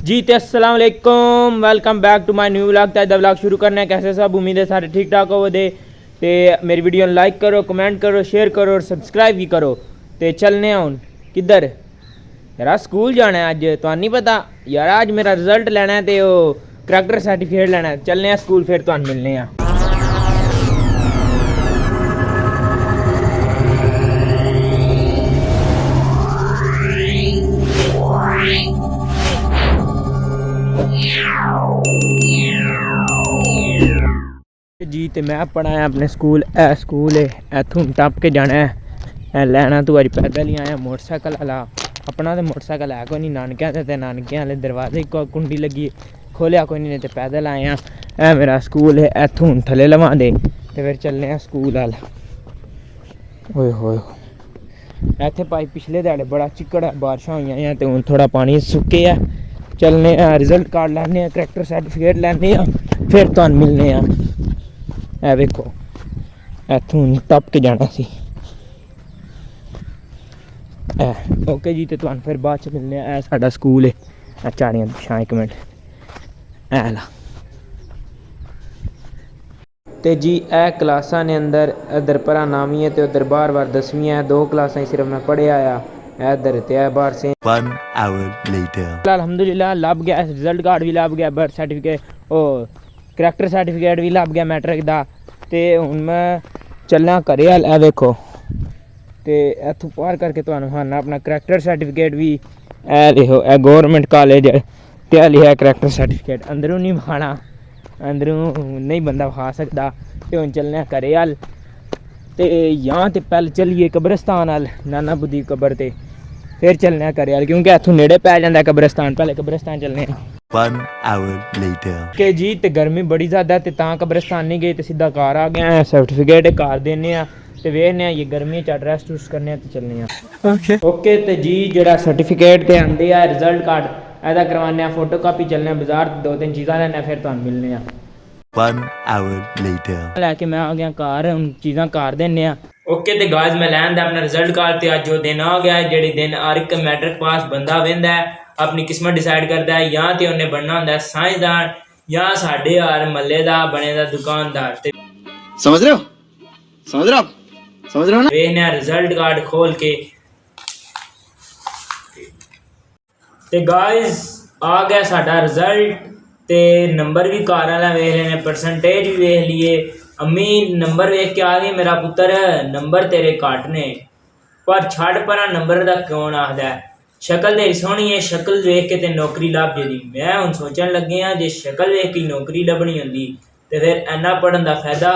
जी तो अस्सलाम वालेकुम, welcome back to my new vlog. तो व्लॉग शुरू करना है। कैसे सब, उम्मीद है सारे ठीक ठाक हो दे। तो मेरी वीडियो लाइक करो, कमेंट करो, शेयर करो और सब्सक्राइब भी करो। तो चलने हूँ किधर यार, स्कूल जाना है अज। तो नहीं पता यार, अज मेरा रिजल्ट लेना है तो करैक्टर सर्टिफिकेट लेना है। चलने हैं स्कूल, फिर तो मिलने हैं। जी तो मैं पढ़ाया अपने स्कूल, ए स्कूल है, इथों टप के जाना है। लैना तू अज पैदल ही आया, मोटरसाइकिल वाला अपना तो मोटरसाइकिल है कोई नहीं, नानकिया नानकिया वाले दरवाजे कुंडी लगी, खोलिया कोई नहीं, तो पैदल आया। ए मेरा स्कूल है, इथों थले लवा दे तो फिर चलने हैं स्कूल वाल। ओए होए इत्थे भाई पिछले ध्याड़े बड़ा चिक्कड़ है, बारिशां हुई तो हूँ थोड़ा पानी सुके है। चलने रिजल्ट कार्ड लैने, करैक्टर सर्टिफिकेट लैने, फिर तो मिलने। ए वेखो इथों टप के जाना सी। ओके जी, तो तुहानू फिर बाद च मिलने। ए साडा स्कूल है, झाड़ियां पिछां एक मिनट ए ला। तो जी ए क्लासा ने अंदर, इधर परा नामी है तो उधर बार बार 10वीं है। 2 क्लासा सिर्फ मैं पढ़े आया, इधर ते बाहर से। 1 hour later अल्हम्दुलिल्लाह लभ गया, रिजल्ट कार्ड भी लभ गया, बर्थ सर्टिफिकेट ओ करैक्टर सर्टिफिकेट भी लभ गया मैट्रिक का। तो हूँ मैं चलना घरे हल। ए देखो तो इतों पार करके तो खाना अपना करैक्टर सर्टिफिकेट भी। ए देखो ए गौरमेंट कॉलेज ते लिखा करैक्टर सर्टिफिकेट। अंदरों नहीं खाना, अंदरों नहीं बंदा खा सकता। तो हूँ चलने घरे हल। तो यहाँ तो पहले चलिए कब्रस्तान हल, नाना बुद्धी कब्र ते फिर चलने घरे हल, क्योंकि इतों नेड़े पै जाता कब्रस्तान। पहले कब्रस्तान चलने 1 hour later के जी। तो गर्मी बड़ी ज़्यादा, तो कब्रस्तान नहीं गए, तो सीधा घर आ गया। सर्टिफिकेट घर देने तो वेखने ये गर्मी च रेस्ट रूस्ट करने तो चलने। ओके तो जी जो सर्टिफिकेट तो आंदे आ, रिजल्ट कार्ड एदा करवाने, फोटो कापी। चलने बाजार 2-3 चीज़ा लेने, फिर तो मिलने। 1 hour later लैके मैं आ गया घर, हूँ चीज़ा घर देने। ओके तो गाइस मैं लैन अपना रिजल्ट कार्ड। तो अज जो दिन आ गया है, जेह्ड़े दिन हर एक मैट्रिक पास बंदा वेंदा है, अपनी किस्मत डिसाइड करता है। या तो उन्हें बनना होंदा है साइंसदान, या साढ़े यार महल्ले का बने दा दुकानदार। समझ रहे हो, समझ रहे हो आप, समझ रहे हो ना। वेखने रिजल्ट कार्ड खोल के। ते गाइस आ गया साडा रिजल्ट, ते नंबर भी कार वाला वेख लेने, परसेंटेज भी वेख लिए। अम्मी नंबर वेख के आ गई, मेरा पुत्र नंबर तेरे घट ने, पर छड़ परा नंबर का कौन आखदा है। शक्ल तेरी सोहनी है, शक्ल वेख के ते नौकरी लभ जेदी। मैं हुण सोचन लगे हाँ, जे शक्ल वेख के नौकरी लभनी होंदी तो फिर इन्ना पढ़न का फायदा।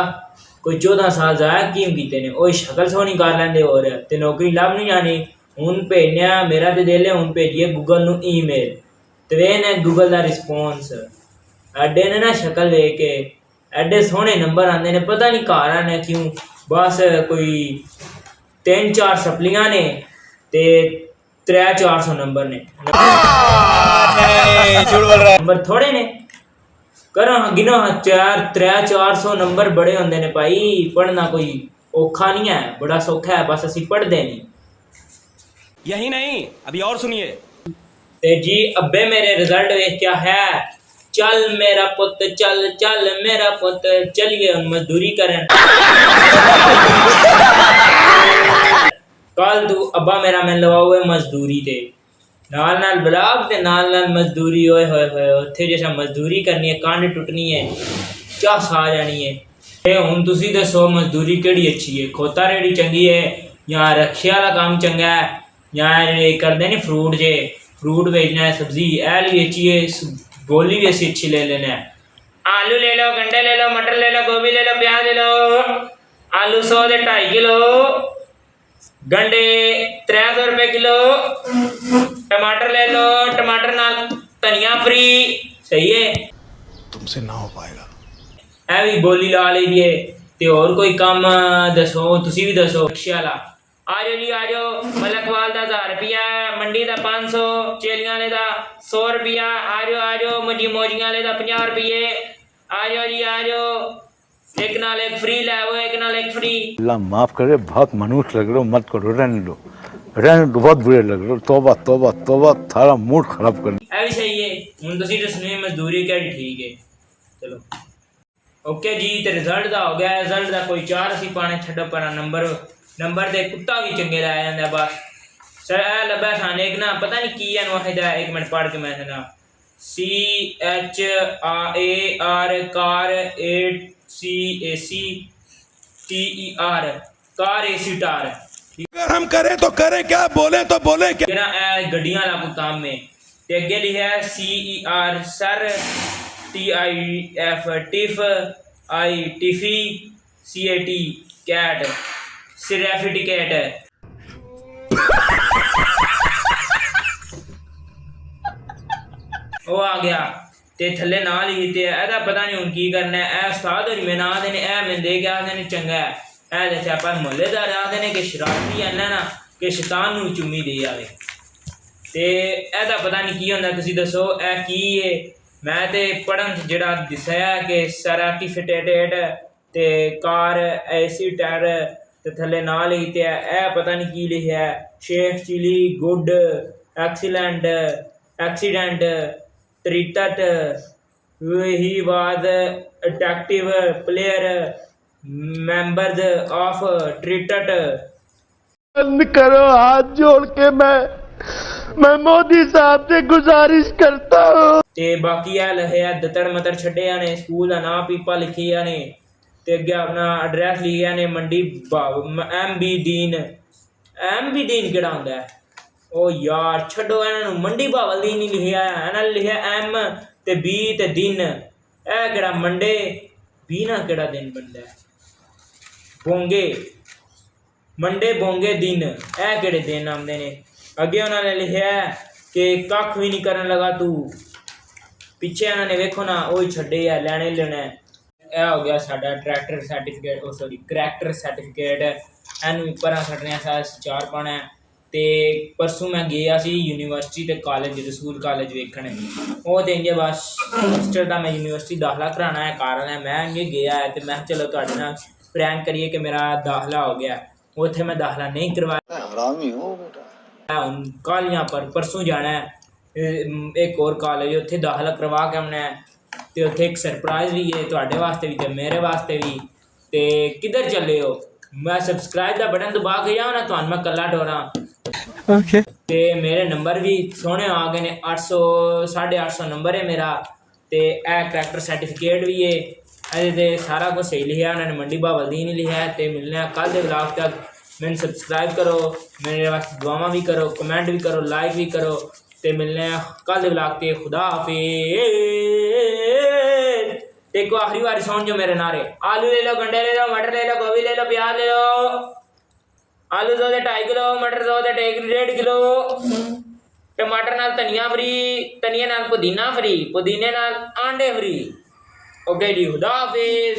कोई 14 साल जाया क्यों कीते ने, वो शक्ल सोहनी कर लैंदे और ते नौकरी लभ नहीं जानी। हूँ भेजने मेरा तो दिल है, हूँ भेजिए गूगल नू ईमेल, तो वेखने गूगल का रिस्पोंस। एडे ने ना शक्ल वेख के एडे सोहने नंबर आते ने, पता नहीं घर आने क्यों। बस कोई 3-4 सप्लियां ने ते 300-400 नंबर ने। नंबर थोड़े ने, करो गिनो 300-400 नंबर बड़े होंगे ने भाई। पढ़ना कोई औखा नहीं है, बड़ा सौखा है, बस असी पढ़ते नहीं। यही नहीं, अभी और सुनिए। ते जी अब्बे मेरे रिजल्ट वेख क्या है। चल मेरा पुत चल, चल मेरा पुत, चलिए मजदूरी करें। कल तू अब्बा मेरा मैं लवाओ मजदूरी ते नाल नाल ब्लॉग ते नाल नाल मजदूरी। होए होए होए उत्थे जैसा मजदूरी करनी है, कंड टुटनी है, झस आ जानी है। ते हुण तुसी दसो मजदूरी केड़ी अच्छी है, खोता रेड़ी चंगी है, या रक्शे वाला काम चंगा है, या करते नहीं फ्रूट जे फ्रूट बेचना है, सब्जी ऐली अच्छी है, गोली भी ऐसी अच्छी ले लेना है। आलू ले लो, गंडे ले लो, मटर ले लो, गोभी ले लो, प्याज ले लो। आलू 100 के 2.5 किलो, गंडे 300 रुपये किलो। टमाटर ले लो, टमाटर नाल धनिया फ्री, सही है, तुमसे ना हो पाएगा। ए भी बोली ला लीजिए। ते और कोई काम दसो, तुसी भी दसो। रिक्शे वाला आ जाओ जी, आ जाओ। मलकवाल का 1000 रुपया, मंडी का 500, चेलियां वाले का 100 रुपया। आ जाओ मंडी मोजियां वाले का 50 रुपये। आ जाओ जी, आ जाओ। एक नाल एक फ्री लै वो, एक नाल एक फ्री। अल्लाह माफ करे, बहुत मनुष्य लग रहे हो, मत करो, रहने दो। रहने दो, बहुत बुरे लग रहे। तौबा तौबा तौबा, थारा मूड खराब कर। ਇਹ ਵੀ ਸਹੀ ਹੈ। ਹੁਣ ਤੁਸੀਂ ਦੱਸਣੀ ਮਜ਼ਦੂਰੀ ਕਿਹੜੀ ਠੀਕ ਹੈ। ਚਲੋ ਓਕੇ ਜੀ। ਤੇ ਰਿਜ਼ਲਟ ਦਾ ਹੋ ਗਿਆ। ਰਿਜ਼ਲਟ ਦਾ ਕੋਈ ਚਾਰ ਅਸੀਂ ਪਾਣੇ ਛੱਡੋ ਪਰ ਨੰਬਰ ਦੇ ਕੁੱਤਾ ਵੀ ਚੰਗੇ ਲਾਇਆ ਜਾਂਦਾ ਬਸ। ਸਰ ਇਹ ਲੱਭਾ ਸਾਨੂੰ ਇੱਕ ਨਾ ਪਤਾ ਨਹੀਂ ਕੀ ਹੈ ਵਾਹਿਦਾ। ਇੱਕ ਮਿੰਟ ਪੜ੍ਹ ਕੇ ਮੈਂ ਨਾ CHAAR ਕਾਰ ACACTER ਕਾਰ AC टार। अगर हम करें तो करें क्या, बोले तो बोले क्या। ना ਇਹ ਗੱਡੀਆਂ ਵਾਲਾ ਕੋਈ ਕੰਮ ਹੈ। ਤੇ ਅੱਗੇ ਲਿਖਿਆ CER ਸਰ TIF ਟਿਫ ਟਿਫੀ CAT ਕੈਟ ਸਰੈਫਿਟੀਕੇਟ। ਉਹ ਆ ਗਿਆ ਤੇ ਥੱਲੇ ਨਾਲ ਹੀ ਤੇ ਇਹਦਾ ਪਤਾ ਨਹੀਂ ਹੁਣ ਕੀ ਕਰਨਾ। ਇਹ ਉਸਤਾਦ ਹੋਰੀ ਮੈਂ ਨਾ ਦੇਣੇ ਇਹ ਮੈਨੂੰ ਦੇ ਕੇ ਆਖਦੇ ਨੇ ਚੰਗਾ ਹੈ। ਇਹ ਦੱਸਿਆ ਪਰ ਮੁਹੱਲੇਦਾਰ ਆਖਦੇ ਨੇ ਕਿ ਸ਼ਰਾਰਤੀ ਇੰਨਾ ਨਾ ਕਿ ਸ਼ੈਤਾਨ ਨੂੰ ਚੁੰਮੀ ਦੇ ਆਵੇ। ਤੇ ਇਹਦਾ ਪਤਾ ਨਹੀਂ ਕੀ ਹੁੰਦਾ ਤੁਸੀਂ ਦੱਸੋ ਇਹ ਕੀ ਹੈ। ਮੈਂ ਤੇ ਪੜ੍ਹਨ 'ਚ ਜਿਹੜਾ ਦਿਸਿਆ ਕਿ ਸਰਟੀਫਿਕੇਟ ਤੇ ਕਾਰ AC ਟਾਇਰ ਤੇ ਥੱਲੇ ਨਾਲ ਹੀ ਤੇ ਇਹ ਪਤਾ ਨਹੀਂ ਕੀ ਲਿਖਿਆ Sheikh chilli good excellent accident treated he was attractive player members of treated। बंद करो हाथ जोड़ के, मैं मोदी साहब से गुजारिश करता हूँ। ਤੇ ਬਾਕੀ ਇਹ ਲਿਖਿਆ ਦਤੜ ਮਤੜ ਛੱਡਿਆ ਨੇ। ਸਕੂਲ ਦਾ ਨਾਂ ਪੀਪਾ ਲਿਖਿਆ ਨੇ ਤੇ ਅੱਗੇ ਆਪਣਾ ਐਡਰੈਸ ਲਿਖਿਆ ਨੇ ਮੰਡੀ MB ਦੀਨ। MB ਦੀਨ ਕਿਹੜਾ ਹੁੰਦਾ ਹੈ? ਉਹ ਯਾਰ ਛੱਡੋ ਇਹਨਾਂ ਨੂੰ। ਮੰਡੀ ਬਹਾਵਲਦੀਨ ਨਹੀਂ ਲਿਖਿਆ ਇਹਨਾਂ ਨੇ ਲਿਖਿਆ M ਤੇ B ਤੇ ਦਿਨ। ਇਹ ਕਿਹੜਾ ਮੰਡੇ B ਨਾਲ ਕਿਹੜਾ ਦਿਨ ਬਣਦਾ? ਬੋਂਗੇ ਮੰਡੇ ਬੋਂਗੇ ਦਿਨ। ਇਹ ਕਿਹੜੇ ਦਿਨ ਆਉਂਦੇ ਨੇ? ਅੱਗੇ ਉਹਨਾਂ ਨੇ ਲਿਖਿਆ ਕਿ ਕੱਖ ਵੀ ਨਹੀਂ ਕਰਨ ਲੱਗਾ ਤੂੰ। ਪਿੱਛੇ ਇਹਨਾਂ ਨੇ ਵੇਖੋ ਨਾ ਉਹ ਹੀ ਛੱਡੇ ਆ ਲੈਣੇ ਲੈਣਾ। ਇਹ ਹੋ ਗਿਆ ਸਾਡਾ ਟਰੈਕਟਰ ਸਰਟੀਫਿਕੇਟ ਉਹ ਸੌਰੀ ਕਰੈਕਟਰ ਸਰਟੀਫਿਕੇਟ। ਇਹਨੂੰ ਵੀ ਪਰਾਂ ਛੱਡਣਾ ਸਾਰਾ ਚਾਰ ਪਾਉਣਾ। ਤੇ ਪਰਸੋਂ ਮੈਂ ਗਿਆ ਸੀ ਯੂਨੀਵਰਸਿਟੀ ਤੇ ਕਾਲਜ ਰਸੂਲ ਕਾਲਜ ਵੇਖਣ। ਉਹ ਦੇਂਗੇ ਬਸ ਸਿਸਟਰ ਦਾ ਮੈਂ ਯੂਨੀਵਰਸਿਟੀ ਦਾਖਲਾ ਕਰਾਉਣਾ ਹੈ ਕਾਰਨ ਹੈ ਮੈਂ ਅੱਗੇ ਗਿਆ ਤੇ ਮੈਂ ਚਲੋ ਤੁਹਾਡੇ ਨਾਲ ਪ੍ਰੈਂਕ ਕਰੀਏ ਕਿ ਮੇਰਾ ਦਾਖਲਾ ਹੋ ਗਿਆ। ਉੱਥੇ ਮੈਂ ਦਾਖਲਾ ਨਹੀਂ ਕਰਵਾਇਆ। हरामी हो बेटा। ਹੁਣ ਕਾਲੀਆਂ ਪਰ ਪਰਸੋਂ ਜਾਣਾ ਇੱਕ ਹੋਰ ਕਾਲਜ ਉੱਥੇ ਦਾਖਲਾ ਕਰਵਾ ਕੇ ਆਉਣਾ ਤੇ ਉੱਥੇ ਇੱਕ ਸਰਪ੍ਰਾਈਜ਼ ਵੀ ਹੈ ਤੁਹਾਡੇ ਵਾਸਤੇ ਵੀ ਤੇ ਮੇਰੇ ਵਾਸਤੇ ਵੀ। ਤੇ ਕਿੱਧਰ ਚੱਲੇ ਹੋ? ਮੈਂ ਸਬਸਕ੍ਰਾਈਬ ਦਾ ਬਟਨ ਦਬਾ ਕੇ ਜਾਓ ਨਾ ਤੁਹਾਨੂੰ ਮੈਂ ਕੱਲਾ ਡੋਰਾਂ। Okay. ਤੇ ਮੇਰੇ ਨੰਬਰ ਵੀ ਸੋਹਣੇ ਆ ਗਏ ਨੇ 800 850 ਨੰਬਰ ਹੈ ਮੇਰਾ। ਤੇ ਇਹ ਕਰੈਕਟਰ ਸਰਟੀਫਿਕੇਟ ਵੀ ਹੈ। ਇਹਦੇ 'ਤੇ ਸਾਰਾ ਕੁਝ ਸਹੀ ਲਿਖਿਆ ਉਹਨਾਂ ਨੇ ਮੰਡੀ ਬਹਾਵਲਦੀਨ ਹੀ ਲਿਖਿਆ। ਤੇ ਮਿਲਣਾ ਕੱਲ੍ਹ ਦੇ ਵਲੌਗ ਤੱਕ। ਮੈਨੂੰ ਸਬਸਕ੍ਰਾਈਬ ਕਰੋ ਮੇਰੇ ਵਾਸਤੇ ਦੁਆਵਾਂ ਵੀ ਕਰੋ ਕਮੈਂਟ ਵੀ ਕਰੋ ਲਾਈਕ ਵੀ ਕਰੋ। ਤੇ ਮਿਲਣੇ ਕੱਲ੍ਹ ਦੇ ਵਲੌਗ 'ਤੇ ਖੁਦਾ ਹਾਫਿਜ਼। ਤੇ ਇੱਕ ਆਖਰੀ ਵਾਰੀ ਸੁਣ ਜੋ ਮੇਰੇ ਨਾਰੇ। आलू ले लो गंडे ले लो मटर ले लो गोभी ले लो प्याज ले लो। आलू दो 2.5 किलो मटर दो 1.5 किलो टमाटर नाल धनिया फ्री धनिया नाल पुदीना फ्री पुदीने नाल आंडे फ्री। ओके जी खुदा हाफिज।